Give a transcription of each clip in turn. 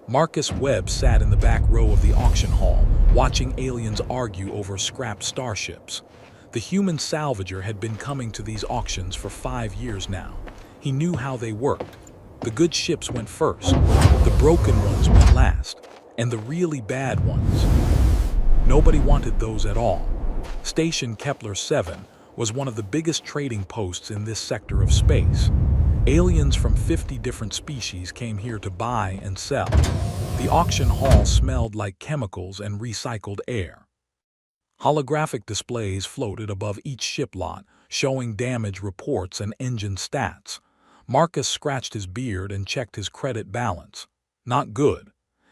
Marcus Webb sat in the back row of the auction hall, watching aliens argue over scrapped starships. The human salvager had been coming to these auctions for 5 years now. He knew how they worked. The good ships went first, the broken ones went last, and the really bad ones. Nobody wanted those at all. Station Kepler 7 was one of the biggest trading posts in this sector of space. Aliens from 50 different species came here to buy and sell. The auction hall smelled like chemicals and recycled air. Holographic displays floated above each ship lot, showing damage reports and engine stats. Marcus scratched his beard and checked his credit balance. Not good.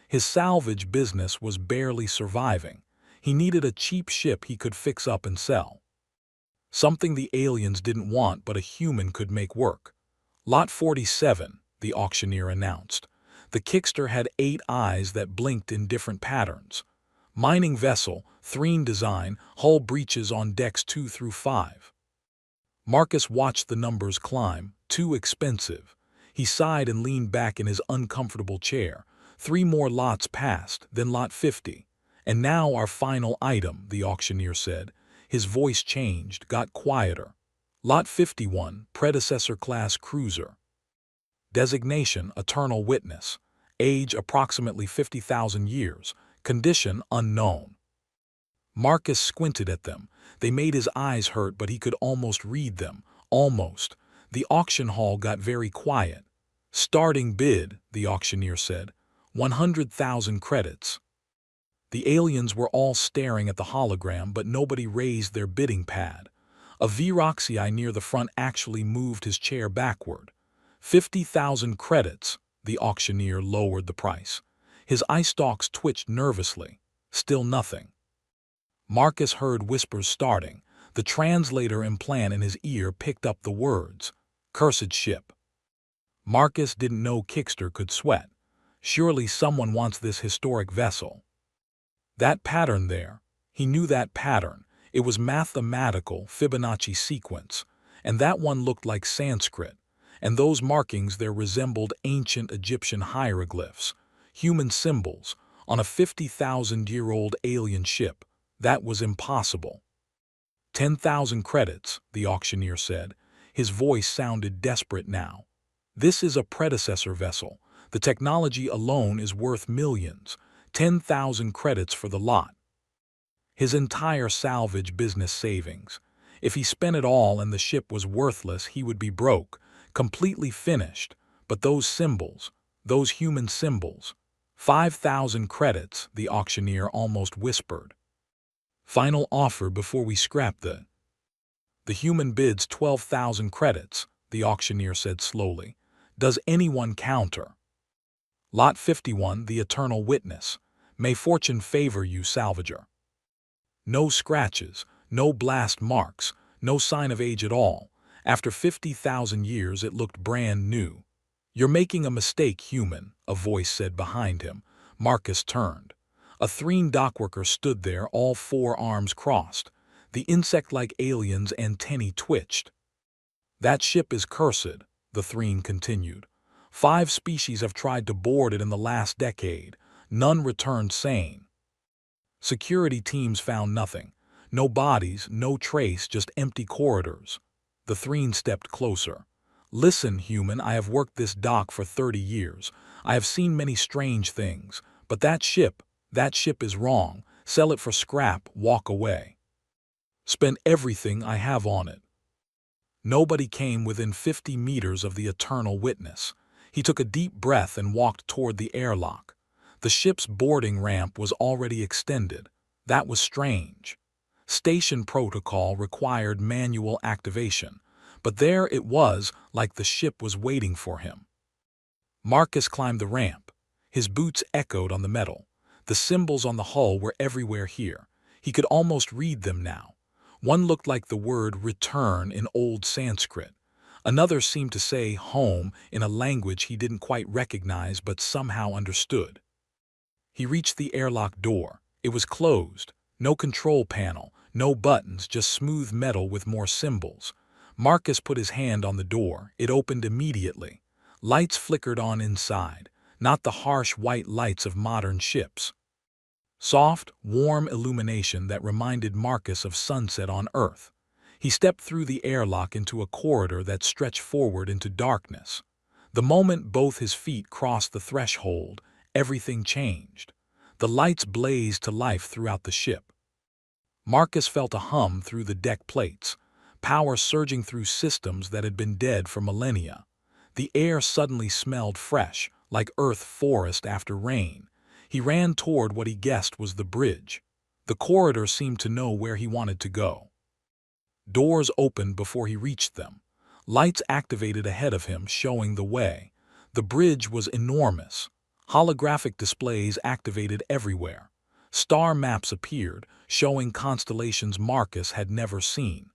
His salvage business was barely surviving. He needed a cheap ship he could fix up and sell. Something the aliens didn't want but a human could make work. Lot 47, the auctioneer announced. The kickster had 8 eyes that blinked in different patterns. Mining vessel, Threne design, hull breaches on decks 2 through 5. Marcus watched the numbers climb. Too expensive. He sighed and leaned back in his uncomfortable chair. 3 more lots passed, then lot 50. And now our final item, the auctioneer said. His voice changed, got quieter. Lot 51, predecessor class cruiser. Designation, eternal witness. Age, approximately 50,000 years. Condition, unknown. Marcus squinted at them. They made his eyes hurt, but he could almost read them. Almost. The auction hall got very quiet. Starting bid, the auctioneer said. 100,000 credits. The aliens were all staring at the hologram, but nobody raised their bidding pad. A Viroxii near the front actually moved his chair backward. 50,000 credits, the auctioneer lowered the price. His eye stalks twitched nervously. Still nothing. Marcus heard whispers starting. The translator implant in his ear picked up the words. Cursed ship. Marcus didn't know Kickster could sweat. Surely someone wants this historic vessel. That pattern there. He knew that pattern. It was mathematical Fibonacci sequence. And that one looked like Sanskrit. And those markings there resembled ancient Egyptian hieroglyphs. Human symbols. On a 50,000-year-old alien ship. That was impossible. 10,000 credits, the auctioneer said. His voice sounded desperate now. This is a predecessor vessel. The technology alone is worth millions. 10,000 credits for the lot. His entire salvage business savings. If he spent it all and the ship was worthless, he would be broke, completely finished. But those symbols, those human symbols. 5,000 credits, the auctioneer almost whispered. Final offer before we scrap the human bids 12,000 credits, the auctioneer said slowly. Does anyone counter? Lot 51, the eternal witness. May fortune favor you, salvager. No scratches, no blast marks, no sign of age at all. After 50,000 years, it looked brand new. You're making a mistake, human, a voice said behind him. Marcus turned. A Threne dockworker stood there, all 4 arms crossed. The insect-like alien's antennae twitched. That ship is cursed, the Threne continued. 5 species have tried to board it in the last decade. None returned sane. Security teams found nothing. No bodies, no trace, just empty corridors. The Threne stepped closer. Listen, human, I have worked this dock for 30 years. I have seen many strange things. But that ship is wrong. Sell it for scrap, walk away. Spend everything I have on it. Nobody came within 50 meters of the eternal witness. He took a deep breath and walked toward the airlock. The ship's boarding ramp was already extended. That was strange. Station protocol required manual activation, but there it was, like the ship was waiting for him. Marcus climbed the ramp. His boots echoed on the metal. The symbols on the hull were everywhere here. He could almost read them now. One looked like the word return in old Sanskrit. Another seemed to say home in a language he didn't quite recognize but somehow understood. He reached the airlock door. It was closed. No control panel, no buttons, just smooth metal with more symbols. Marcus put his hand on the door. It opened immediately. Lights flickered on inside. not the harsh white lights of modern ships. Soft, warm illumination that reminded Marcus of sunset on Earth. He stepped through the airlock into a corridor that stretched forward into darkness. The moment both his feet crossed the threshold, everything changed. The lights blazed to life throughout the ship. Marcus felt a hum through the deck plates, power surging through systems that had been dead for millennia. The air suddenly smelled fresh, like earth forest after rain. He ran toward what he guessed was the bridge. The corridor seemed to know where he wanted to go. Doors opened before he reached them. Lights activated ahead of him, showing the way. The bridge was enormous. Holographic displays activated everywhere. Star maps appeared, showing constellations Marcus had never seen.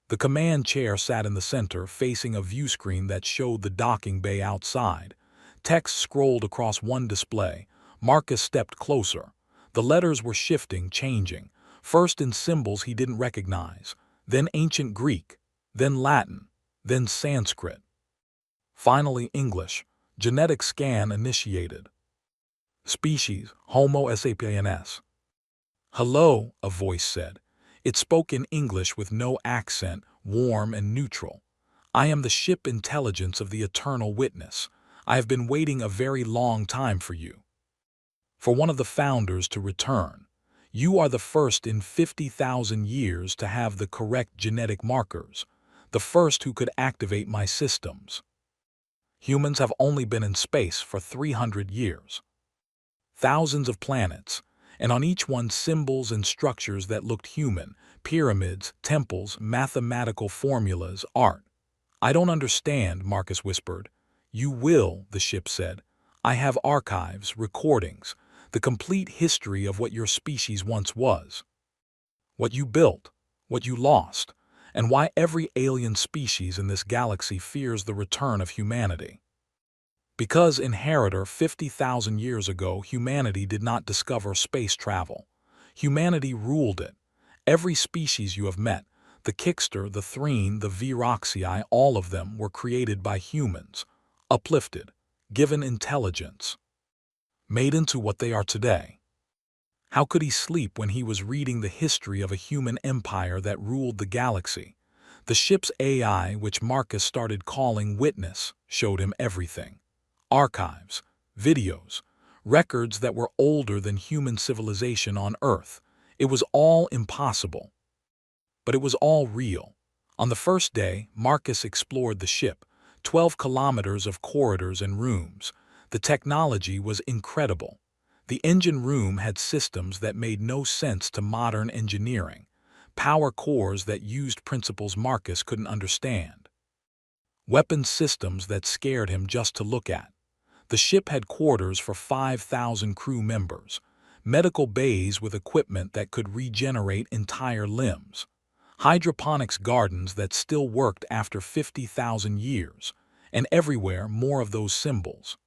The command chair sat in the center, facing a view screen that showed the docking bay outside. Text scrolled across one display. Marcus stepped closer. The letters were shifting, changing, first in symbols he didn't recognize, then ancient Greek, then Latin, then Sanskrit. Finally English. Genetic scan initiated. Species, Homo sapiens. Hello, a voice said. It spoke in English with no accent, warm and neutral. I am the ship intelligence of the Eternal Witness. I have been waiting a very long time for you. For one of the founders to return. You are the first in 50,000 years to have the correct genetic markers, the first who could activate my systems. Humans have only been in space for 300 years. Thousands of planets, and on each one symbols and structures that looked human, pyramids, temples, mathematical formulas, art. I don't understand, Marcus whispered. You will, the ship said. I have archives, recordings, the complete history of what your species once was. What you built, what you lost, and why every alien species in this galaxy fears the return of humanity. Because, Inheritor, 50,000 years ago, humanity did not discover space travel. Humanity ruled it. Every species you have met, the Kixter, the Threen, the Viroxii, all of them were created by humans, uplifted, given intelligence, made into what they are today. How could he sleep when he was reading the history of a human empire that ruled the galaxy? The ship's AI, which Marcus started calling Witness, showed him everything. Archives, videos, records that were older than human civilization on Earth. It was all impossible. But it was all real. On the first day, Marcus explored the ship, 12 kilometers of corridors and rooms. The technology was incredible. The engine room had systems that made no sense to modern engineering, power cores that used principles Marcus couldn't understand, weapon systems that scared him just to look at. The ship had quarters for 5,000 crew members, medical bays with equipment that could regenerate entire limbs, hydroponics gardens that still worked after 50,000 years, and everywhere more of those symbols.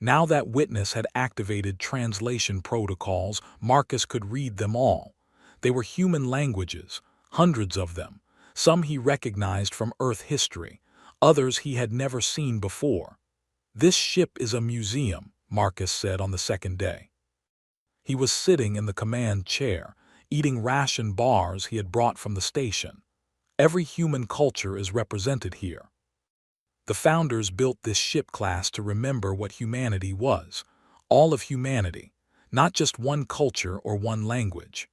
Now that Witness had activated translation protocols, Marcus could read them all. They were human languages, hundreds of them. Some he recognized from Earth history, others he had never seen before. This ship is a museum, Marcus said on the second day. He was sitting in the command chair, eating ration bars he had brought from the station. Every human culture is represented here. The founders built this ship class to remember what humanity was, all of humanity, not just one culture or one language.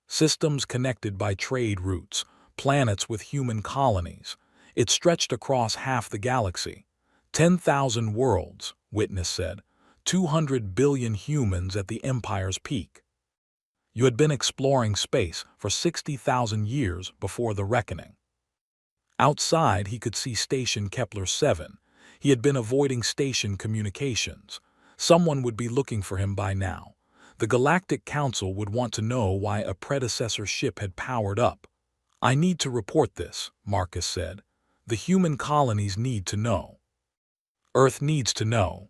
Systems connected by trade routes, planets with human colonies. It stretched across half the galaxy. 10,000 worlds, Witness said, 200 billion humans at the Empire's peak. You had been exploring space for 60,000 years before the reckoning. Outside, he could see Station Kepler 7. He had been avoiding station communications. Someone would be looking for him by now. The Galactic Council would want to know why a predecessor ship had powered up. I need to report this, Marcus said. The human colonies need to know. Earth needs to know.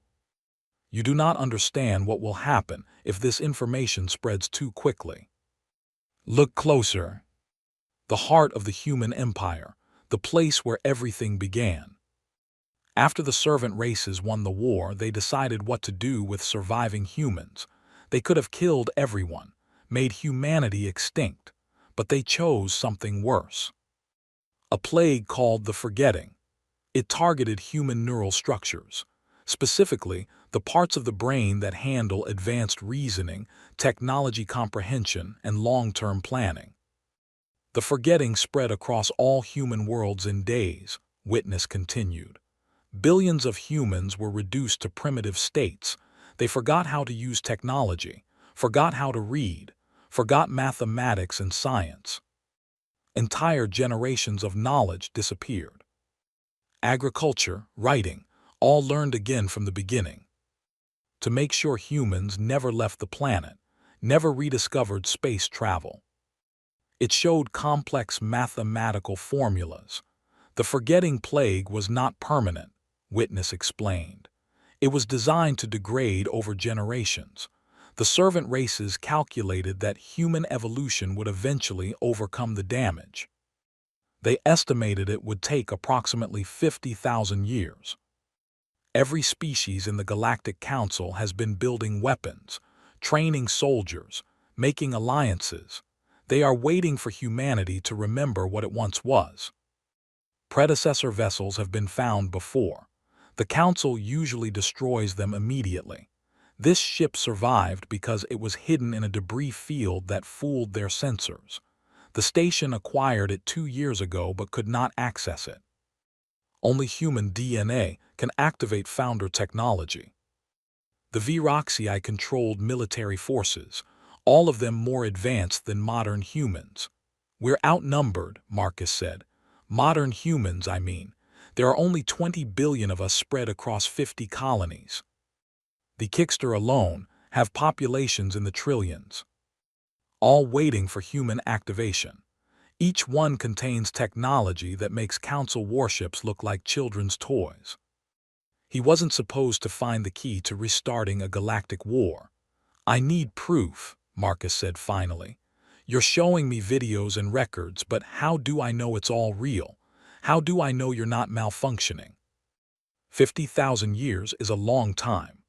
You do not understand what will happen if this information spreads too quickly. Look closer. The heart of the human empire, the place where everything began. After the servant races won the war, they decided what to do with surviving humans. They could have killed everyone, made humanity extinct, but they chose something worse. A plague called the forgetting. It targeted human neural structures, specifically the parts of the brain that handle advanced reasoning, technology comprehension, and long-term planning. The forgetting spread across all human worlds in days, witness continued. Billions of humans were reduced to primitive states. They forgot how to use technology, forgot how to read, forgot mathematics and science. Entire generations of knowledge disappeared. Agriculture, writing, all learned again from the beginning. To make sure humans never left the planet, never rediscovered space travel. It showed complex mathematical formulas. The forgetting plague was not permanent, witness explained. It was designed to degrade over generations. The servant races calculated that human evolution would eventually overcome the damage. They estimated it would take approximately 50,000 years. Every species in the Galactic Council has been building weapons, training soldiers, making alliances. They are waiting for humanity to remember what it once was. Predecessor vessels have been found before. The Council usually destroys them immediately. This ship survived because it was hidden in a debris field that fooled their sensors. The station acquired it 2 years ago but could not access it. Only human DNA can activate founder technology. The Viroxii controlled military forces, all of them more advanced than modern humans. We're outnumbered, Marcus said. Modern humans, I mean. There are only 20 billion of us spread across 50 colonies. The Kickster alone have populations in the trillions, all waiting for human activation. Each one contains technology that makes Council warships look like children's toys. He wasn't supposed to find the key to restarting a galactic war. I need proof, Marcus said finally. You're showing me videos and records, but how do I know it's all real? How do I know you're not malfunctioning? 50,000 years is a long time.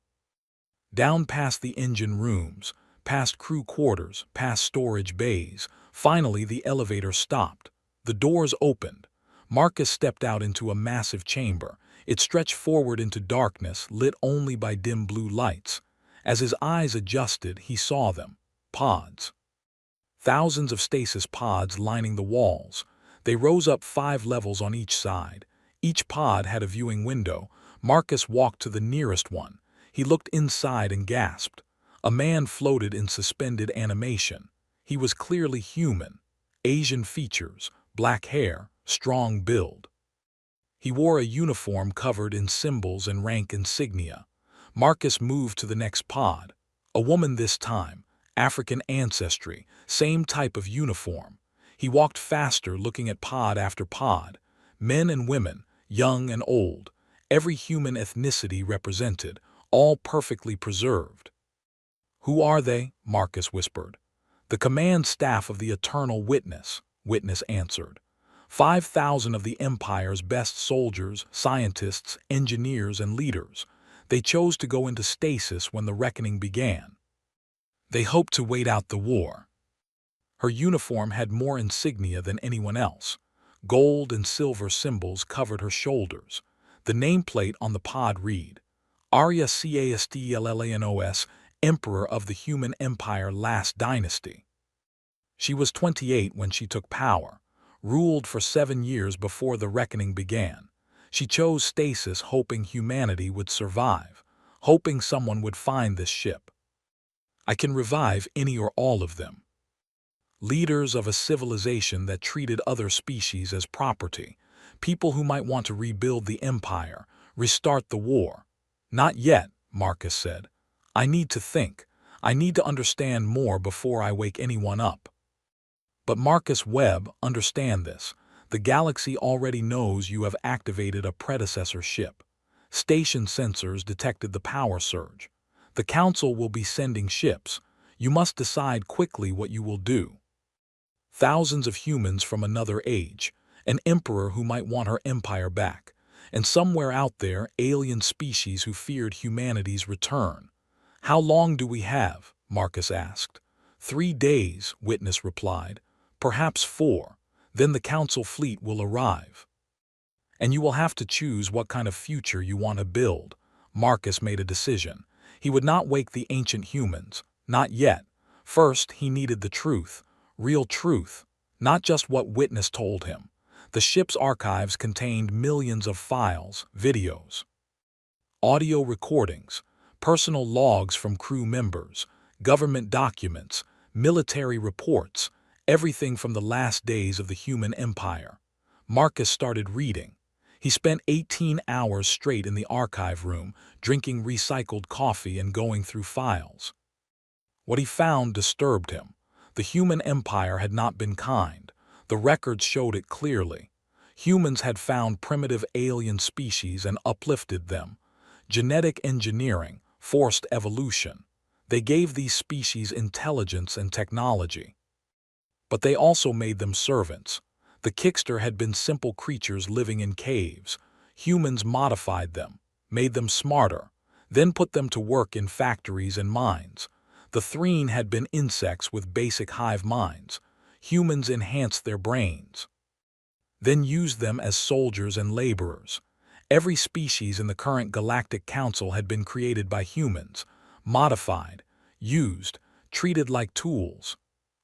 Down past the engine rooms, past crew quarters, past storage bays, finally the elevator stopped. The doors opened. Marcus stepped out into a massive chamber. It stretched forward into darkness, lit only by dim blue lights. As his eyes adjusted, he saw them. Pods. Thousands of stasis pods lining the walls. They rose up 5 levels on each side. Each pod had a viewing window. Marcus walked to the nearest one. He looked inside and gasped. A man floated in suspended animation. He was clearly human. Asian features, black hair, strong build. He wore a uniform covered in symbols and rank insignia. Marcus moved to the next pod. A woman this time, African ancestry, same type of uniform. He walked faster, looking at pod after pod. Men and women, young and old, every human ethnicity represented, all perfectly preserved. Who are they? Marcus whispered. The command staff of the Eternal Witness, Witness answered. 5,000 of the Empire's best soldiers, scientists, engineers, and leaders. They chose to go into stasis when the reckoning began. They hoped to wait out the war. Her uniform had more insignia than anyone else. Gold and silver symbols covered her shoulders. The nameplate on the pod read, Arya Castllanos, Emperor of the Human Empire Last Dynasty. She was 28 when she took power, ruled for 7 years before the reckoning began. She chose stasis hoping humanity would survive, hoping someone would find this ship. I can revive any or all of them. Leaders of a civilization that treated other species as property, people who might want to rebuild the empire, restart the war. Not yet, Marcus said. I need to think. I need to understand more before I wake anyone up. But Marcus Webb, understand this. The galaxy already knows you have activated a predecessor ship. Station sensors detected the power surge. The Council will be sending ships. You must decide quickly what you will do. Thousands of humans from another age, an emperor who might want her empire back, And somewhere out there, alien species who feared humanity's return. "How long do we have?" Marcus asked. 3 days, Witness replied. "Perhaps 4. Then the Council fleet will arrive. And you will have to choose what kind of future you want to build." Marcus made a decision. He would not wake the ancient humans. Not yet. First, he needed the truth. Real truth. Not just what Witness told him. The ship's archives contained millions of files, videos, audio recordings, personal logs from crew members, government documents, military reports, everything from the last days of the human empire. Marcus started reading. He spent 18 hours straight in the archive room, drinking recycled coffee and going through files. What he found disturbed him. The human empire had not been kind. The records showed it clearly. Humans had found primitive alien species and uplifted them. Genetic engineering, forced evolution. They gave these species intelligence and technology. But they also made them servants. The Kickster had been simple creatures living in caves. Humans modified them, made them smarter, then put them to work in factories and mines. The Threen had been insects with basic hive minds. Humans enhanced their brains, then used them as soldiers and laborers. Every species in the current Galactic Council had been created by humans, modified, used, treated like tools.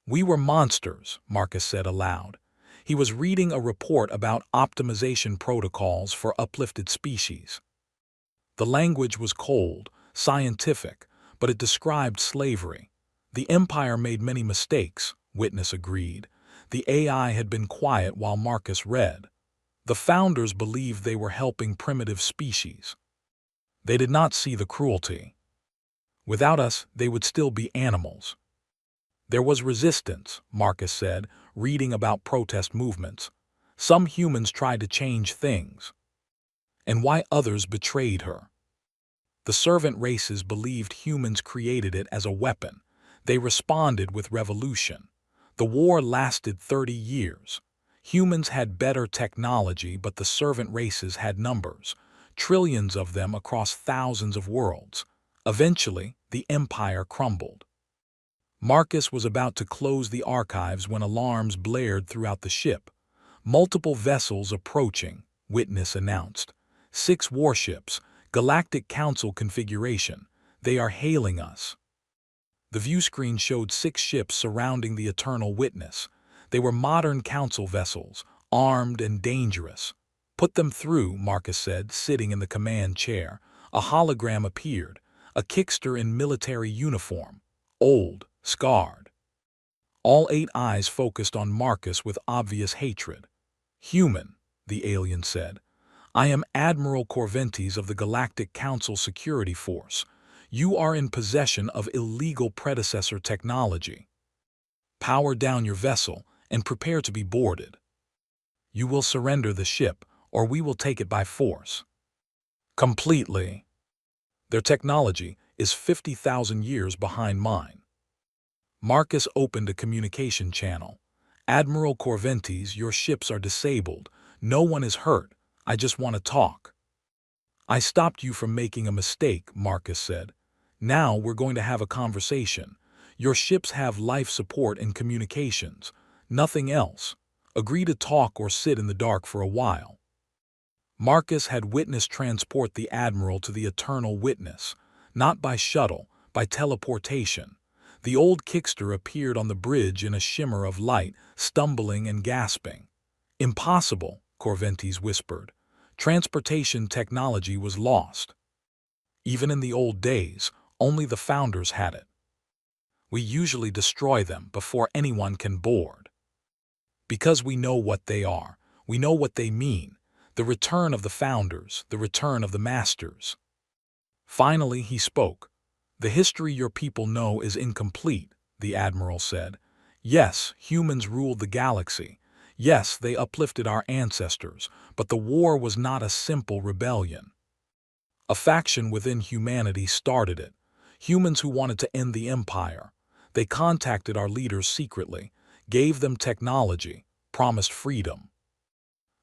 "We were monsters," Marcus said aloud. He was reading a report about optimization protocols for uplifted species. The language was cold, scientific, but it described slavery. The Empire made many mistakes, Witness agreed. The AI had been quiet while Marcus read. The founders believed they were helping primitive species. They did not see the cruelty. Without us, they would still be animals. "There was resistance," Marcus said, reading about protest movements. "Some humans tried to change things." "And why others betrayed her?" "The servant races believed humans created it as a weapon. They responded with revolution. The war lasted 30 years. Humans had better technology, but the servant races had numbers, trillions of them across thousands of worlds. Eventually, the empire crumbled." Marcus was about to close the archives when alarms blared throughout the ship. "Multiple vessels approaching," Witness announced. 6 warships, Galactic Council configuration. They are hailing us." The view screen showed 6 ships surrounding the Eternal Witness. They were modern council vessels, armed and dangerous. "Put them through," Marcus said, sitting in the command chair. A hologram appeared, a Kickster in military uniform, old, scarred. All 8 eyes focused on Marcus with obvious hatred. "Human," the alien said. "I am Admiral Corventes of the Galactic Council Security Force. You are in possession of illegal predecessor technology. Power down your vessel and prepare to be boarded. You will surrender the ship, or we will take it by force." "Completely. Their technology is 50,000 years behind mine." Marcus opened a communication channel. "Admiral Corventes, your ships are disabled. No one is hurt. I just want to talk." "I stopped you from making a mistake," Marcus said. "Now we're going to have a conversation. Your ships have life support and communications. Nothing else. Agree to talk or sit in the dark for a while." Marcus had Witness transport the Admiral to the Eternal Witness, not by shuttle, by teleportation. The old Kickster appeared on the bridge in a shimmer of light, stumbling and gasping. "Impossible," Corventes whispered. "Transportation technology was lost. Even in the old days, only the founders had it. We usually destroy them before anyone can board. Because we know what they are, we know what they mean. The return of the founders, the return of the masters." Finally he spoke. "The history your people know is incomplete," the Admiral said. "Yes, humans ruled the galaxy. Yes, they uplifted our ancestors, but the war was not a simple rebellion. A faction within humanity started it. Humans who wanted to end the empire. They contacted our leaders secretly, gave them technology, promised freedom.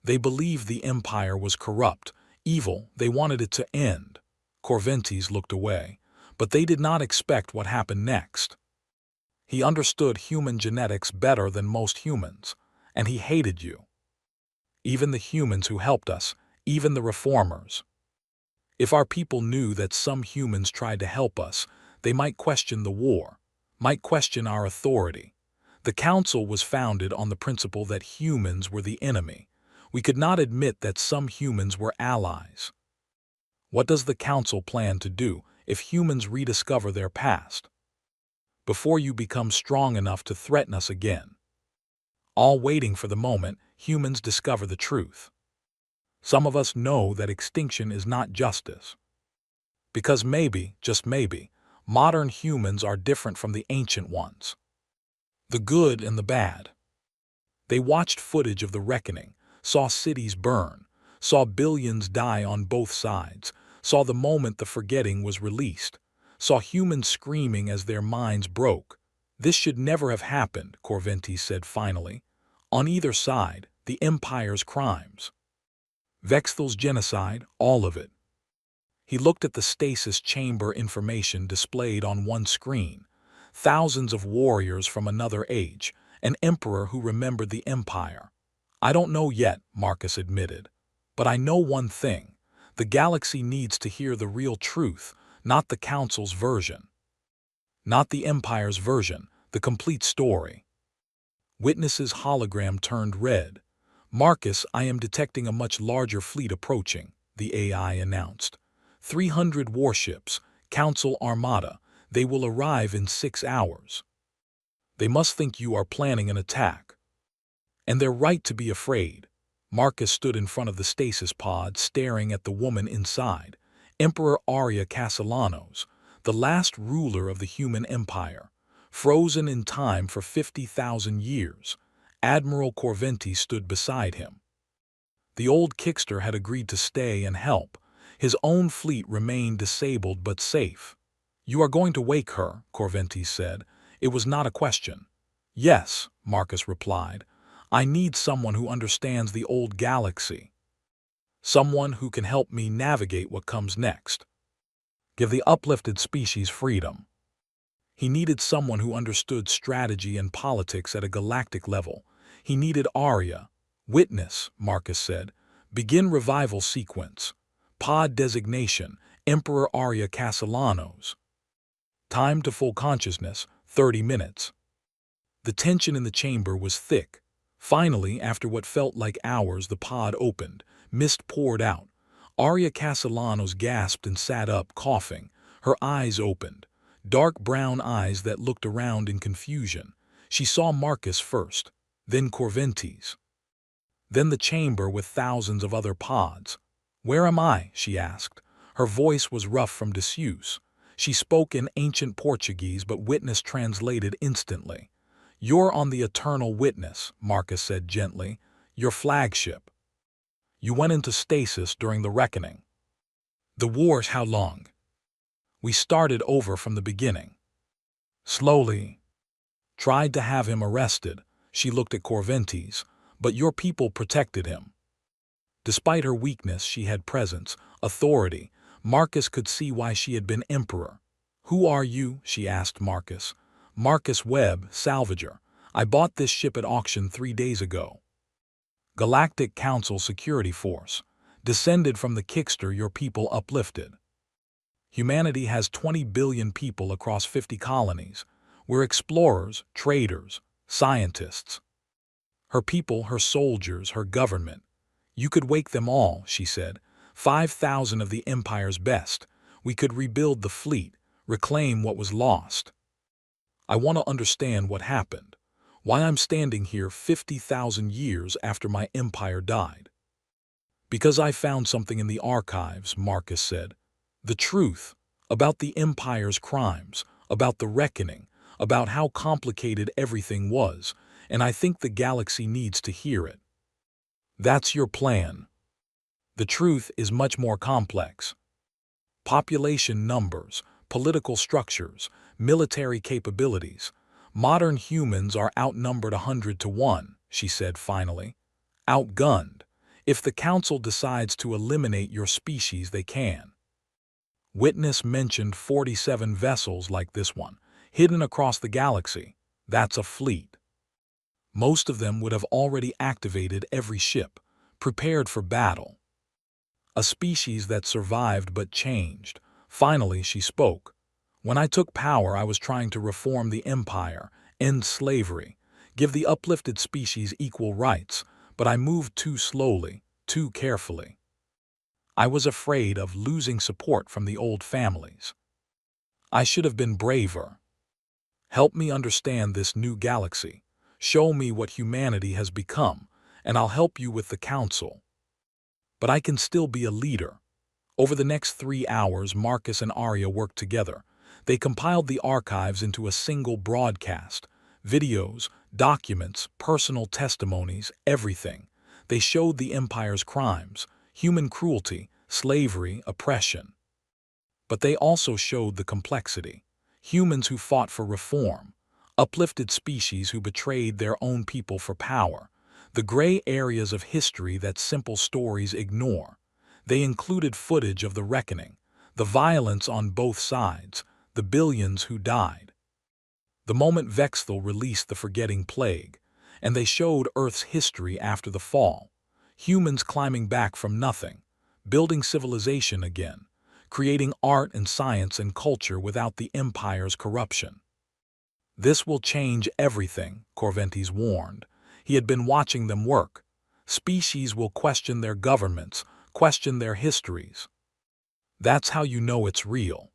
They believed the empire was corrupt, Evil, they wanted it to end. Corventes looked away, but they did not expect what happened next. He understood human genetics better than most humans, and he hated you. Even the humans who helped us, even the reformers. If our people knew that some humans tried to help us, they might question the war, might question our authority. The council was founded on the principle that humans were the enemy. We could not admit that some humans were allies. What does the council plan to do if humans rediscover their past? Before you become strong enough to threaten us again. All waiting for the moment humans discover the truth. Some of us know that extinction is not justice. Because maybe, just maybe, modern humans are different from the ancient ones. The good and the bad. They watched footage of the reckoning, saw cities burn, saw billions die on both sides, saw the moment the forgetting was released, saw humans screaming as their minds broke. This should never have happened, Corventes said finally. On either side, the Empire's crimes. Vexthal's genocide, all of it. He looked at the stasis chamber information displayed on one screen. Thousands of warriors from another age, an emperor who remembered the Empire. I don't know yet, Marcus admitted. But I know one thing. The galaxy needs to hear the real truth, not the Council's version. Not the Empire's version, the complete story. Witness's hologram turned red. Marcus, I am detecting a much larger fleet approaching, the AI announced. 300 warships, Council Armada. They will arrive in 6 hours. They must think you are planning an attack. And they're right to be afraid. Marcus stood in front of the stasis pod, staring at the woman inside. Emperor Arya Castellanos, the last ruler of the human empire, frozen in time for 50,000 years. Admiral Corventes stood beside him. The old Kickster had agreed to stay and help. His own fleet remained disabled but safe. You are going to wake her, Corventes said. It was not a question. Yes, Marcus replied. I need someone who understands the old galaxy. Someone who can help me navigate what comes next. Give the uplifted species freedom. He needed someone who understood strategy and politics at a galactic level. He needed Arya. Witness, Marcus said. Begin revival sequence. Pod designation, Emperor Arya Castellanos. Time to full consciousness, 30 minutes. The tension in the chamber was thick. Finally, after what felt like hours, the pod opened. Mist poured out. Arya Castellanos gasped and sat up, coughing. Her eyes opened. Dark brown eyes that looked around in confusion. She saw Marcus first, then Corventes. Then the chamber with thousands of other pods. Where am I? She asked. Her voice was rough from disuse. She spoke in ancient Portuguese, but Witness translated instantly. You're on the Eternal Witness, Marcus said gently. Your flagship. You went into stasis during the reckoning. The war's how long? We started over from the beginning. Slowly. Tried to have him arrested. She looked at Corventes. But your people protected him. Despite her weakness, she had presence, authority. Marcus could see why she had been emperor. Who are you? She asked Marcus. Marcus Webb, salvager. I bought this ship at auction 3 days ago. Galactic Council Security Force. Descended from the Kickster your people uplifted. Humanity has 20 billion people across 50 colonies. We're explorers, traders, scientists. Her people, her soldiers, her government. You could wake them all, she said. 5,000 of the Empire's best. We could rebuild the fleet, reclaim what was lost. I want to understand what happened. Why I'm standing here 50,000 years after my empire died. Because I found something in the archives, Marcus said. The truth about the Empire's crimes, about the reckoning, about how complicated everything was, and I think the galaxy needs to hear it. That's your plan. The truth is much more complex. Population numbers, political structures, military capabilities. Modern humans are outnumbered 100 to 1, she said finally. Outgunned. If the Council decides to eliminate your species, they can. Witness mentioned 47 vessels like this one, hidden across the galaxy. That's a fleet. Most of them would have already activated every ship, prepared for battle. A species that survived but changed. Finally, she spoke. When I took power, I was trying to reform the empire, end slavery, give the uplifted species equal rights, but I moved too slowly, too carefully. I was afraid of losing support from the old families. I should have been braver. Help me understand this new galaxy. Show me what humanity has become, and I'll help you with the Council. But I can still be a leader. Over the next 3 hours, Marcus and Arya worked together. They compiled the archives into a single broadcast. Videos, documents, personal testimonies, everything. They showed the Empire's crimes, human cruelty, slavery, oppression. But they also showed the complexity. Humans who fought for reform, uplifted species who betrayed their own people for power, the gray areas of history that simple stories ignore. They included footage of the reckoning, the violence on both sides, the billions who died. The moment Vexthal released the forgetting plague, and they showed Earth's history after the fall, humans climbing back from nothing, building civilization again, creating art and science and culture without the Empire's corruption. This will change everything, Corventes warned. He had been watching them work. Species will question their governments, question their histories. That's how you know it's real.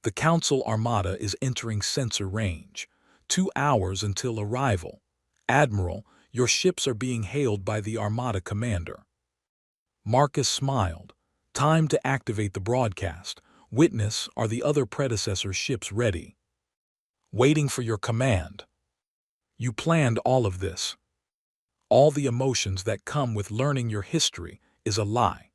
The Council Armada is entering sensor range. 2 hours until arrival. Admiral, your ships are being hailed by the Armada commander. Marcus smiled. Time to activate the broadcast. Witness, are the other predecessor ships ready? Waiting for your command. You planned all of this. All the emotions that come with learning your history is a lie.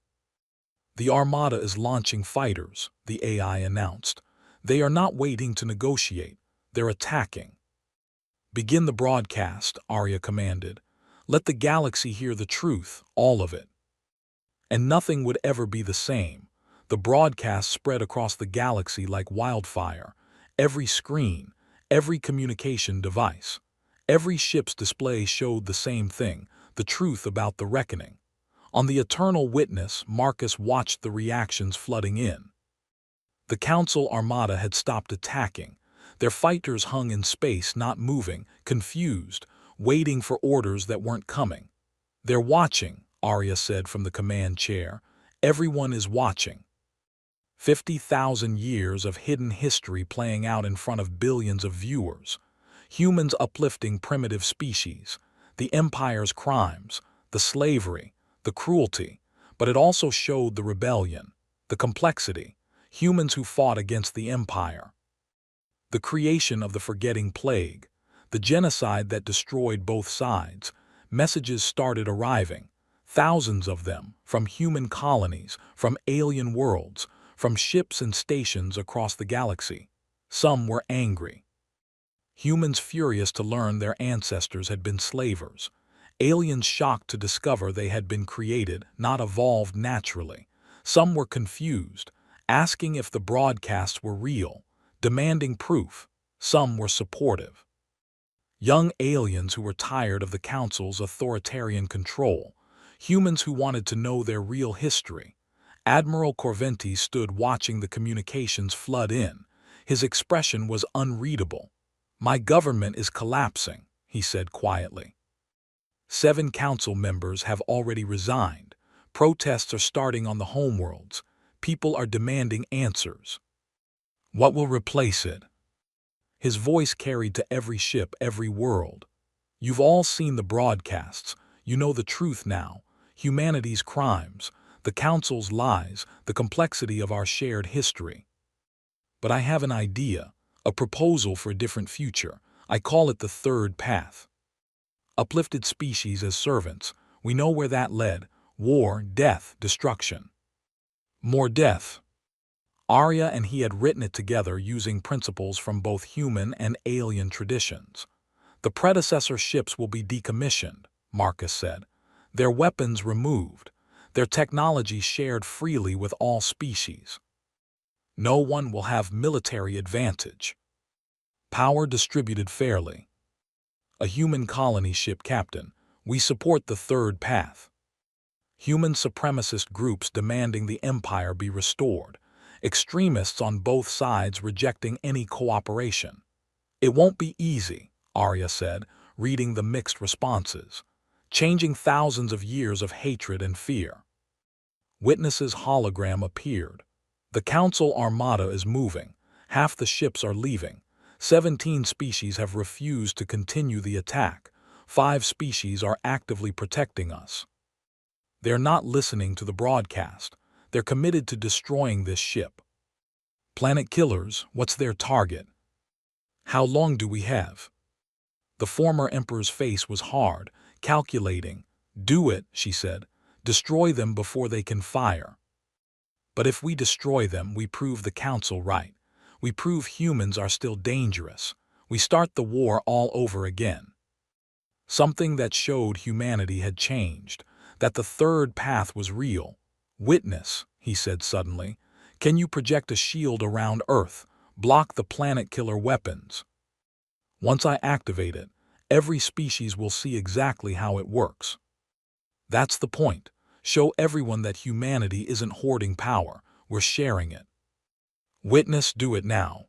The Armada is launching fighters, the AI announced. They are not waiting to negotiate, they're attacking. Begin the broadcast, Arya commanded. Let the galaxy hear the truth, all of it. And nothing would ever be the same. The broadcast spread across the galaxy like wildfire. Every screen, every communication device, every ship's display showed the same thing, the truth about the reckoning. On the Eternal Witness, Marcus watched the reactions flooding in. The Council Armada had stopped attacking. Their fighters hung in space, not moving, confused, waiting for orders that weren't coming. They're watching, Arya said from the command chair. Everyone is watching. 50,000 years of hidden history playing out in front of billions of viewers. Humans uplifting primitive species. The Empire's crimes, the slavery, the cruelty. But it also showed the rebellion, the complexity. Humans who fought against the Empire. The creation of the forgetting plague. The genocide that destroyed both sides. Messages started arriving. Thousands of them, from human colonies, from alien worlds, from ships and stations across the galaxy. Some were angry. Humans furious to learn their ancestors had been slavers. Aliens shocked to discover they had been created, not evolved naturally. Some were confused, asking if the broadcasts were real, demanding proof. Some were supportive. Young aliens who were tired of the Council's authoritarian control. Humans who wanted to know their real history. Admiral Corventes stood watching the communications flood in. His expression was unreadable. My government is collapsing, he said quietly. 7 council members have already resigned. Protests are starting on the homeworlds. People are demanding answers. What will replace it? His voice carried to every ship, every world. You've all seen the broadcasts. You know the truth now. Humanity's crimes, the Council's lies, the complexity of our shared history. But I have an idea, a proposal for a different future. I call it the third path. Uplifted species as servants. We know where that led. War, death, destruction. More death. Arya and he had written it together using principles from both human and alien traditions. The predecessor ships will be decommissioned, Marcus said. their weapons removed, their technology shared freely with all species. No one will have military advantage. Power distributed fairly. A human colony ship captain, we support the third path. Human supremacist groups demanding the empire be restored. Extremists on both sides rejecting any cooperation. It won't be easy, Arya said, reading the mixed responses. Changing thousands of years of hatred and fear. Witness's hologram appeared. The Council Armada is moving. Half the ships are leaving. 17 species have refused to continue the attack. 5 species are actively protecting us. They're not listening to the broadcast. They're committed to destroying this ship. Planet killers, what's their target? How long do we have? The former emperor's face was hard, calculating. Do it, she said. Destroy them before they can fire. But if we destroy them, we prove the council right. We prove humans are still dangerous. We start the war all over again. Something that showed humanity had changed, that the third path was real. Witness, he said suddenly, can you project a shield around Earth, block the planet-killer weapons? Once I activate it, every species will see exactly how it works. That's the point. Show everyone that humanity isn't hoarding power, we're sharing it. Witness, do it now.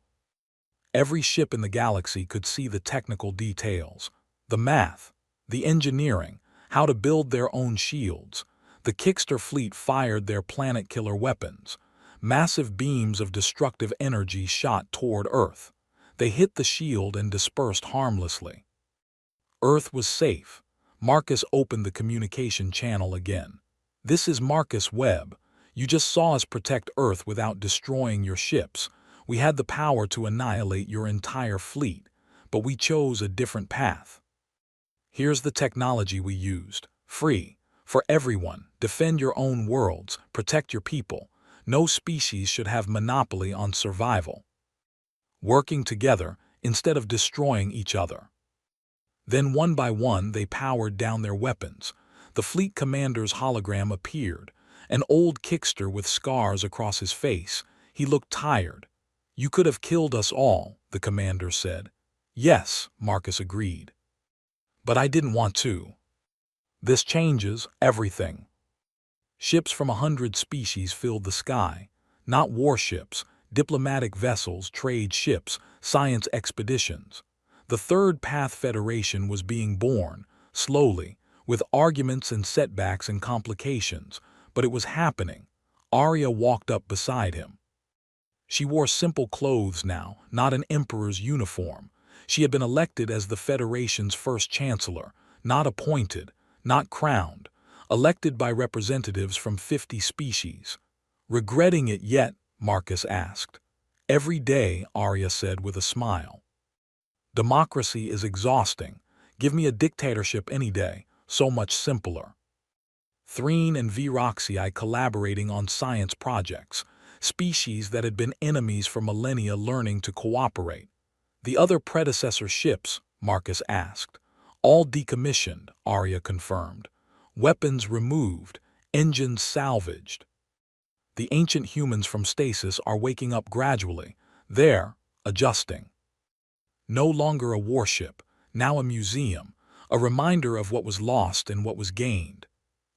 Every ship in the galaxy could see the technical details, the math, the engineering, how to build their own shields. The Kickster fleet fired their planet-killer weapons. Massive beams of destructive energy shot toward Earth. They hit the shield and dispersed harmlessly. Earth was safe. Marcus opened the communication channel again. This is Marcus Webb. You just saw us protect Earth without destroying your ships. We had the power to annihilate your entire fleet, but we chose a different path. Here's the technology we used. Free. For everyone. Defend your own worlds. Protect your people. No species should have monopoly on survival. Working together instead of destroying each other. Then one by one they powered down their weapons. The fleet commander's hologram appeared, an old Kickster with scars across his face. He looked tired. You could have killed us all, the commander said. Yes, Marcus agreed. But I didn't want to. This changes everything. Ships from 100 species filled the sky. Not warships, diplomatic vessels, trade ships, science expeditions. The Third Path Federation was being born, slowly, with arguments and setbacks and complications, but it was happening. Arya walked up beside him. She wore simple clothes now, not an emperor's uniform. She had been elected as the Federation's first chancellor, not appointed, not crowned, elected by representatives from 50 species. Regretting it yet? Marcus asked. Every day, Arya said with a smile. Democracy is exhausting. Give me a dictatorship any day, so much simpler. Threen and Viroxii collaborating on science projects, species that had been enemies for millennia learning to cooperate. The other predecessor ships, Marcus asked. All decommissioned, Arya confirmed. Weapons removed, engines salvaged. The ancient humans from stasis are waking up gradually. They're adjusting. No longer a warship, now a museum, a reminder of what was lost and what was gained.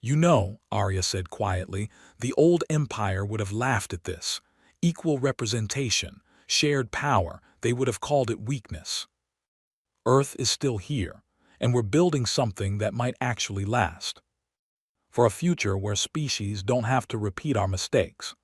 You know, Arya said quietly, the old empire would have laughed at this. Equal representation, shared power, they would have called it weakness. Earth is still here, and we're building something that might actually last. For a future where species don't have to repeat our mistakes.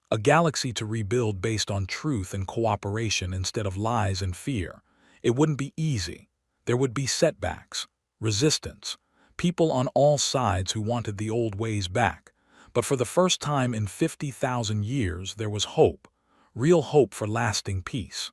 A galaxy to rebuild based on truth and cooperation instead of lies and fear. It wouldn't be easy. There would be setbacks, resistance, people on all sides who wanted the old ways back. But for the first time in 50,000 years, there was hope, real hope for lasting peace.